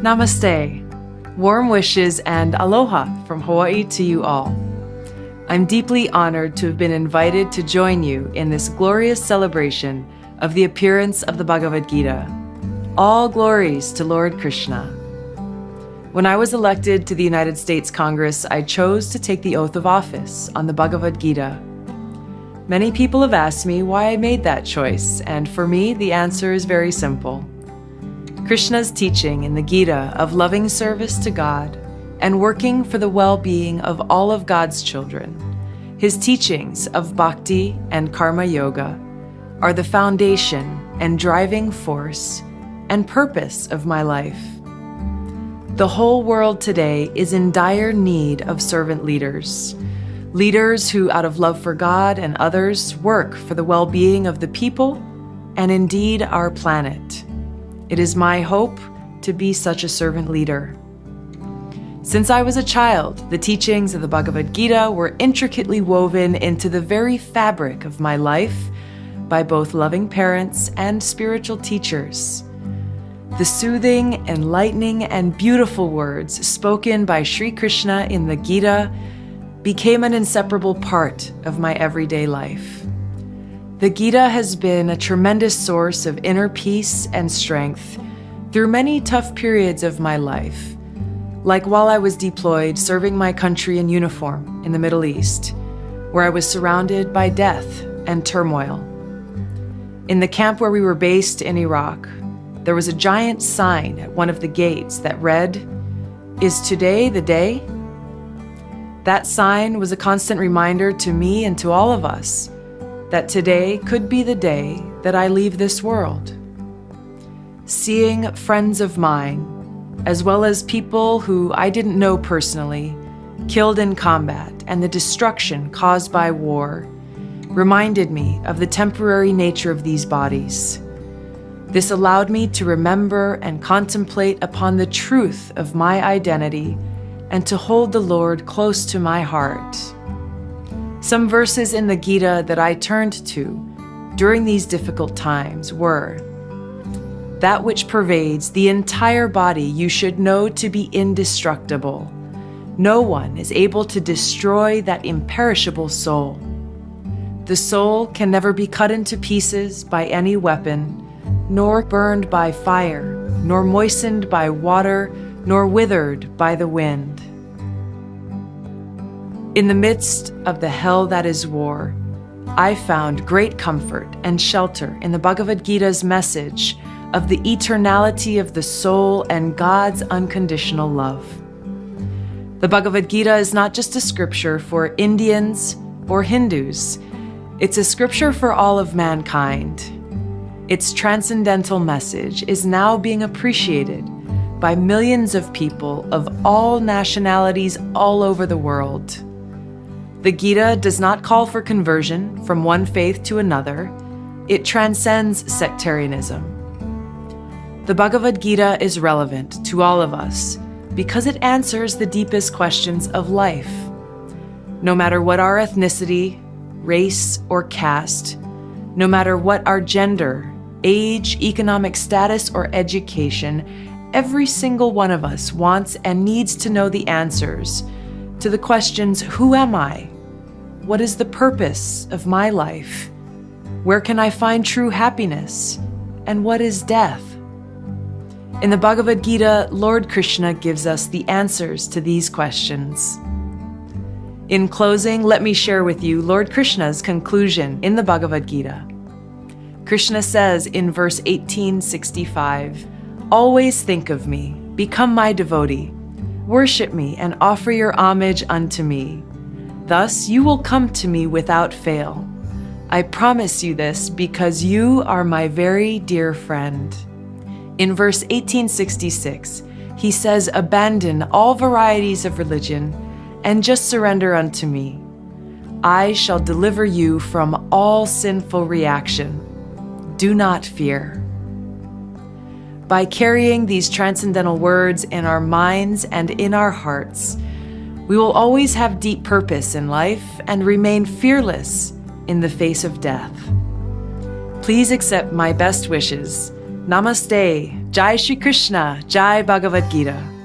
Namaste. Warm wishes and aloha from Hawaii to you all. I'm deeply honored to have been invited to join you in this glorious celebration of the appearance of the Bhagavad Gita. All glories to Lord Krishna. When I was elected to the United States Congress, I chose to take the oath of office on the Bhagavad Gita. Many people have asked me why I made that choice, and for me, the answer is very simple. Krishna's teaching in the Gita of loving service to God and working for the well-being of all of God's children, his teachings of bhakti and karma yoga, are the foundation and driving force and purpose of my life. The whole world today is in dire need of servant leaders. Leaders who, out of love for God and others, work for the well-being of the people and indeed our planet. It is my hope to be such a servant leader. Since I was a child, the teachings of the Bhagavad Gita were intricately woven into the very fabric of my life by both loving parents and spiritual teachers. The soothing, enlightening, and beautiful words spoken by Sri Krishna in the Gita became an inseparable part of my everyday life. The Gita has been a tremendous source of inner peace and strength through many tough periods of my life, like while I was deployed serving my country in uniform in the Middle East, where I was surrounded by death and turmoil. In the camp where we were based in Iraq, there was a giant sign at one of the gates that read, "Is today the day?" That sign was a constant reminder to me and to all of us that today could be the day that I leave this world. Seeing friends of mine, as well as people who I didn't know personally, killed in combat and the destruction caused by war, reminded me of the temporary nature of these bodies. This allowed me to remember and contemplate upon the truth of my identity and to hold the Lord close to my heart. Some verses in the Gita that I turned to during these difficult times were, "That which pervades the entire body you should know to be indestructible. No one is able to destroy that imperishable soul. The soul can never be cut into pieces by any weapon, nor burned by fire, nor moistened by water, nor withered by the wind." In the midst of the hell that is war, I found great comfort and shelter in the Bhagavad Gita's message of the eternality of the soul and God's unconditional love. The Bhagavad Gita is not just a scripture for Indians or Hindus. It's a scripture for all of mankind. Its transcendental message is now being appreciated by millions of people of all nationalities all over the world. The Gita does not call for conversion from one faith to another. It transcends sectarianism. The Bhagavad Gita is relevant to all of us because it answers the deepest questions of life. No matter what our ethnicity, race, or caste, no matter what our gender, age, economic status, or education, every single one of us wants and needs to know the answers to the questions, who am I? What is the purpose of my life? Where can I find true happiness? And what is death? In the Bhagavad Gita, Lord Krishna gives us the answers to these questions. In closing, let me share with you Lord Krishna's conclusion in the Bhagavad Gita. Krishna says in verse 1865, "Always think of me, become my devotee, worship me and offer your homage unto me. Thus you will come to me without fail. I promise you this because you are my very dear friend." In verse 1866, he says, "Abandon all varieties of religion and just surrender unto me. I shall deliver you from all sinful reaction. Do not fear." By carrying these transcendental words in our minds and in our hearts, we will always have deep purpose in life and remain fearless in the face of death. Please accept my best wishes. Namaste. Jai Shri Krishna. Jai Bhagavad Gita.